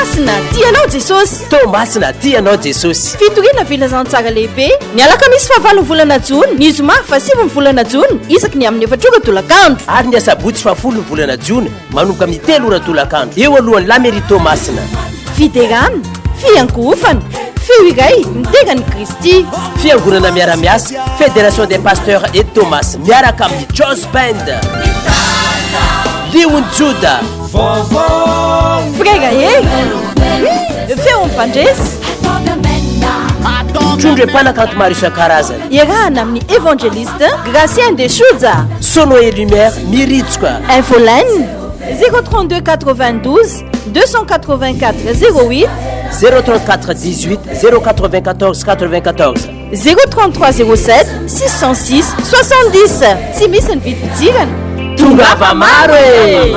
Tomasina tianao Jesosy. Tomasina tianao Jesosy. Fitoriana filazantsara lehibe ny alaka misy 9 volana Jona, ny zoma 7 volana Jona, isaky ny amin'ny 4 tolakandro. Ary ny asabotsy 10 volana Jona manomboka amin'ny 3 ora tolakandro. Eo alohan'ny Lamery Tomasina. Fiderana, fiangovana, feo iray mitegan'ny Kristy. Fiangonana miara-miasa Fédération des pasteurs et Thomas miaraka amin'ny Jos Band. Leon Juda. Frère feo mpandresy. Trondro mpanakanto maro isan-karazany. Iarahana amin'ny évangéliste Gracien de Souza. Sono et lumière miritsoka. Infoline 032 92 284 08 034 18 094 94 033 07 606 70. Tsy misy ny vidim-tsirana. Tongava maro e!